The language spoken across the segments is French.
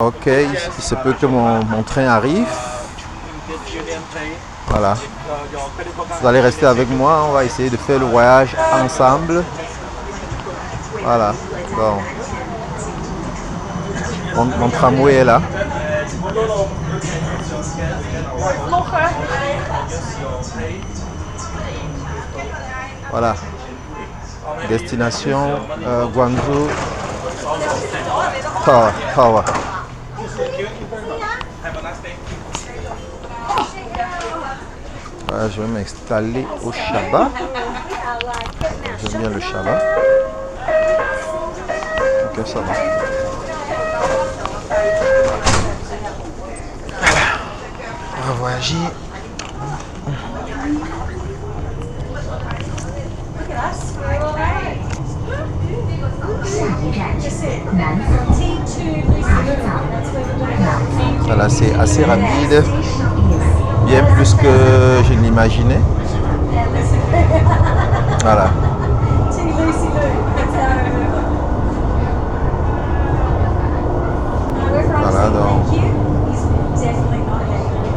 Ok, il se peut que mon train arrive. Voilà. Vous allez rester avec moi, on va essayer de faire le voyage ensemble. Voilà. Bon. Mon tramway est là. Voilà. Destination Guangzhou. Tower. Voilà, je vais m'installer au Shabbat. J'aime bien le Shabbat. Ok, ça va. On va voyager. Voilà, c'est assez rapide, bien plus que je l'imaginais. Voilà. Voilà, donc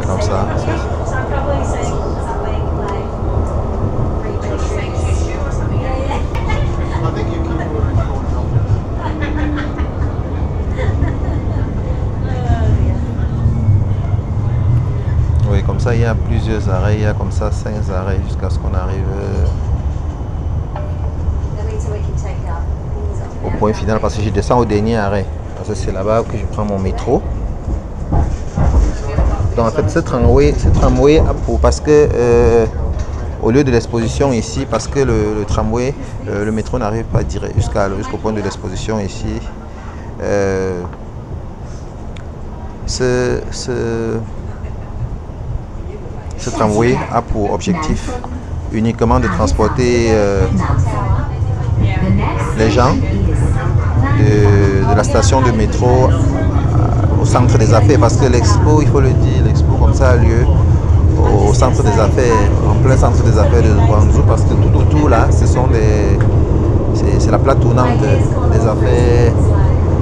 comme ça. Oui, comme ça, il y a plusieurs arrêts, il y a comme ça 5 arrêts jusqu'à ce qu'on arrive au point final, parce que je descends au dernier arrêt. Parce que c'est là-bas que je prends mon métro. Donc en fait, ce tramway a pour, parce que au lieu de l'exposition ici, parce que le tramway, le métro n'arrive pas direct jusqu'au point de l'exposition ici. Ce tramway a pour objectif uniquement de transporter les gens de la station de métro au centre des affaires, parce que l'expo, il faut le dire, l'expo comme ça a lieu au centre des affaires, en plein centre des affaires de Guangzhou, parce que tout autour là, c'est la plaque tournante des affaires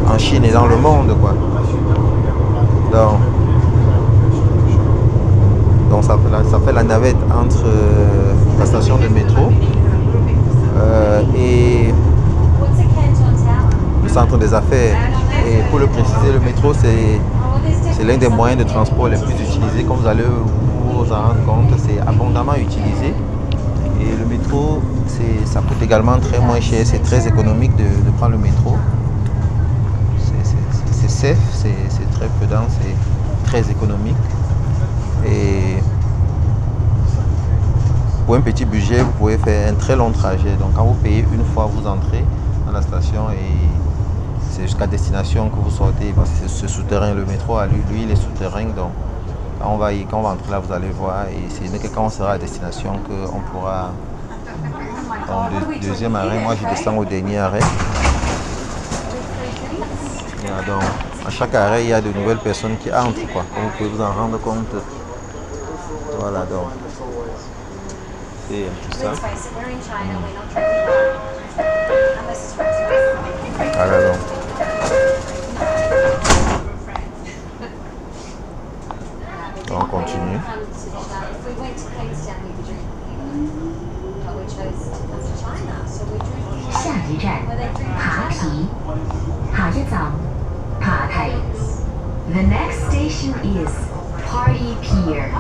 en Chine et dans le monde, quoi. Donc ça fait la navette entre la station de métro et le centre des affaires. Et pour le préciser, le métro c'est l'un des moyens de transport les plus utilisés. Comme vous allez vous en rendre compte, c'est abondamment utilisé. Et le métro, ça coûte également très moins cher. C'est très économique de prendre le métro. C'est safe, c'est très prudent, c'est très économique. Et pour un petit budget, vous pouvez faire un très long trajet. Donc quand vous payez une fois, vous entrez dans la station et c'est jusqu'à destination que vous sortez, parce que c'est souterrain. Le métro, lui, il est souterrain. Donc quand on va entrer là, vous allez voir. Et c'est que quand on sera à destination qu'on pourra. Donc deuxième arrêt, moi je descends au dernier arrêt. Et donc à chaque arrêt, il y a de nouvelles personnes qui entrent, quoi. Comme vous pouvez vous en rendre compte. Voilà, donc c'est un peu ça. Voilà, donc. On continue. The next station is Party Pier.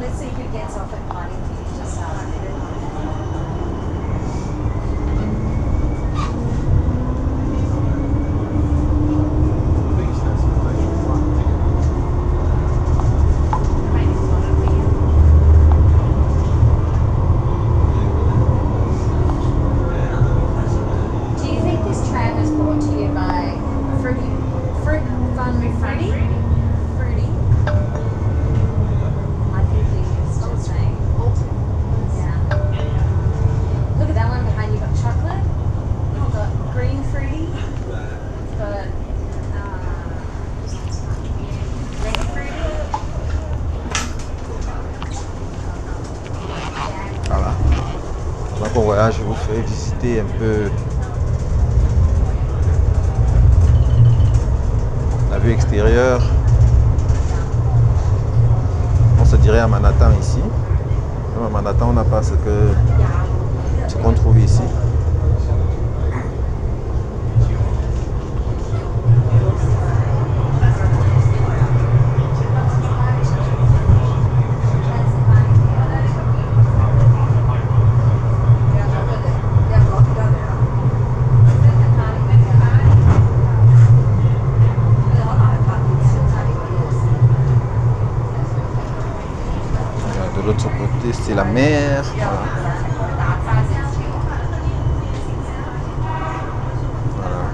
Let's see who gets off at Party Pier. Just Yeah. Pendant qu'on voyage, je vous fais visiter un peu la vue extérieure. On se dirait à Manhattan ici. À Manhattan, on n'a pas ce qu'on trouve ici. De l'autre côté, c'est la mer. Voilà.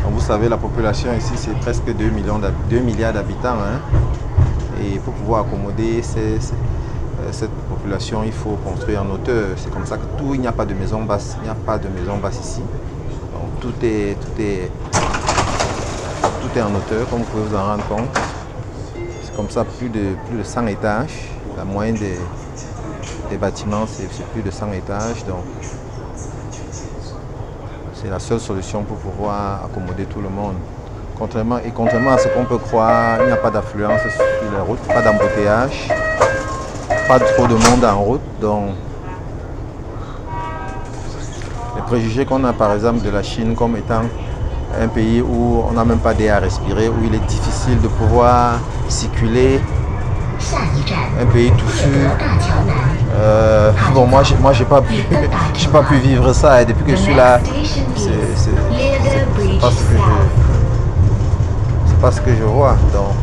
Comme vous savez, la population ici, c'est presque 2 milliards d'habitants. Hein. Et pour pouvoir accommoder cette population, il faut construire en hauteur. C'est comme ça que tout, il n'y a pas de maison basse. Il n'y a pas de maison basse ici. Donc tout est en hauteur, comme vous pouvez vous en rendre compte. Comme ça, plus de 100 étages. La moyenne des bâtiments, c'est plus de 100 étages. Donc, c'est la seule solution pour pouvoir accommoder tout le monde. Contrairement à ce qu'on peut croire, il n'y a pas d'affluence sur les routes, pas d'embouteillage, pas trop de monde en route. Donc, les préjugés qu'on a par exemple de la Chine comme étant un pays où on n'a même pas d'air à respirer, où il est difficile de pouvoir circuler, un pays touffu. Bon, moi j'ai pas pu vivre ça et depuis que je suis là, c'est pas ce que je vois. Donc,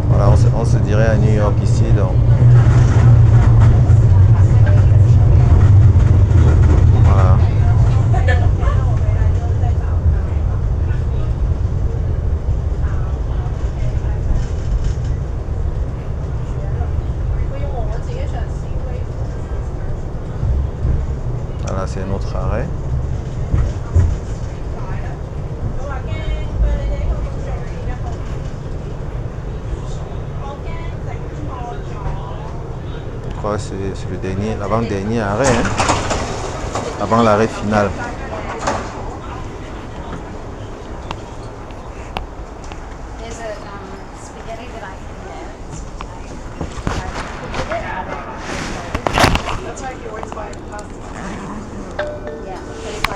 voilà, on se dirait à New York ici. Donc, voilà. Voilà, c'est notre arrêt. Je crois que c'est le dernier, l'avant-dernier arrêt, hein, avant l'arrêt final. There's a spaghetti that I can get. That's why you always buy pasta. Yeah, but if I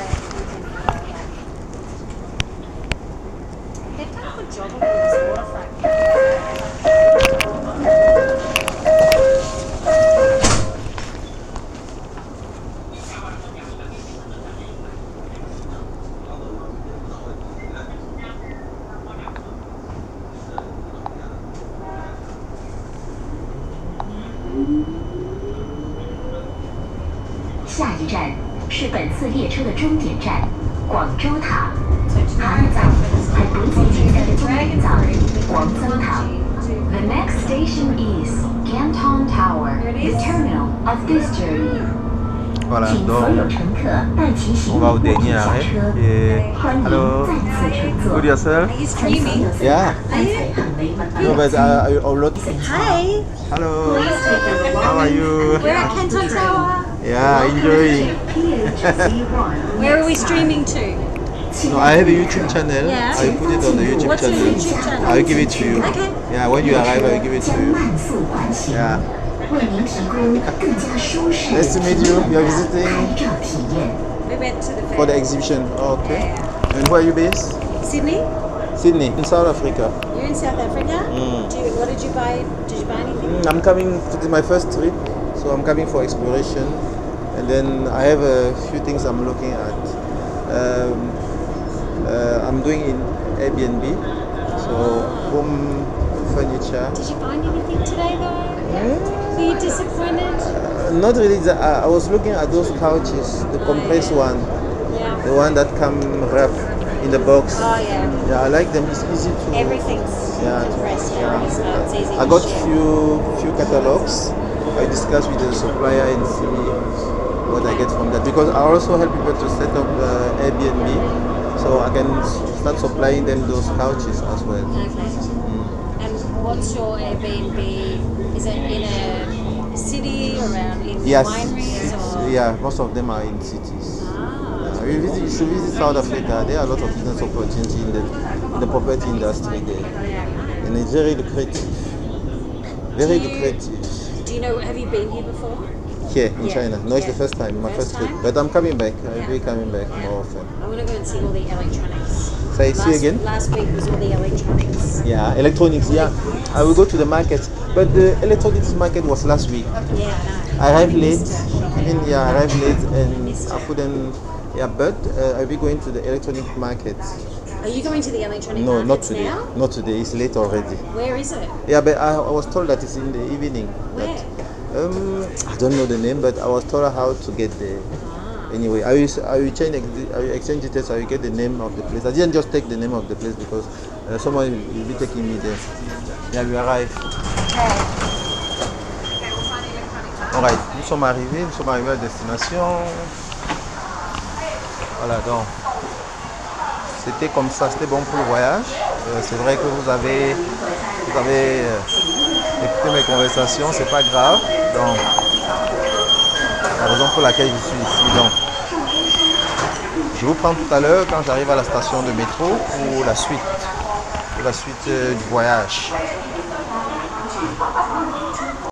they've done a good job of it with this waterfront.下一站是本次列车的终点站广州塔。下一站係本次列車嘅終點站廣州塔。The next station is Canton Tower, the terminal of this journey. Voilà, 请 donc 所有乘客带齐行 on 李 va au 后请 dernier 下 arrêt. 车。 Et 欢迎 hello, 再次乘坐。 good yourself? Are you streaming? Yeah. No, but I upload. Hi, Hello. How are you? we're at Canton Tower. Yeah, enjoying. Where are we streaming to? No, I have a YouTube channel. Yeah. I put it on the YouTube What's your channel. YouTube channel? I'll give it to you. Okay. Yeah, when you arrive, I'll give it to you. Yeah. 为您提供更加舒适的 Nice to meet you. You're visiting 拍照体验。 We went to the for fair. the exhibition. Oh, okay. And where are you based? Sydney? Sydney, in South Africa. You're in South Africa? Mm. What did you buy? Did you buy anything? I'm coming. This is my first trip, so I'm coming for exploration, and then I have a few things I'm looking at. I'm doing in Airbnb, so home furniture. Did you find anything today though? Were you disappointed? Not really. I was looking at those couches, the compressed one, Yeah. the one that come wrapped in the box. Oh yeah. Yeah, I like them. It's easy to. Everything's Yeah, compressed yeah. now, so it's easy I to got share. few catalogs. I discuss with the supplier and see what I get from that, because I also help people to set up Airbnb. so I can start supplying them those couches as well. Okay. And what's your Airbnb? Is it in a city, around in Yes, wineries? Or? yeah, most of them are in cities. Ah. You should visit South Africa. There are a lot of business opportunity in the property industry there, and it's very lucrative. Very lucrative. Do you know, have you been here before? Here in Yeah. China. No, it's the Yeah. first time, my First first trip. time? But I'm coming back. I'll Yeah. be coming back more often. I want to go and see all the electronics. Say, see again? Last week was all the electronics. Yeah, electronics. Yeah, I will go to the market. But the electronics market was last week. Yeah, I know. I arrived late. missed it. I arrived late and Missed I it. couldn't. Yeah, but I'll be going to the electronic market. Are you going to the electronic No, not markets today. now? Not today. It's late already. Where is it? Yeah, but I was told that it's in the evening. Where? I don't know the name, but I was told how to get there. Anyway, I will exchange details. I will get the name of the place. I didn't just take the name of the place because someone will be taking me there. Yeah, we arrived. Alright, nous sommes arrivés à destination. Voilà, donc c'était comme ça, c'était bon pour le voyage. C'est vrai que vous avez écouté mes conversations, c'est pas grave. Donc, la raison pour laquelle je suis ici. Donc, je vous prends tout à l'heure quand j'arrive à la station de métro pour la suite du voyage.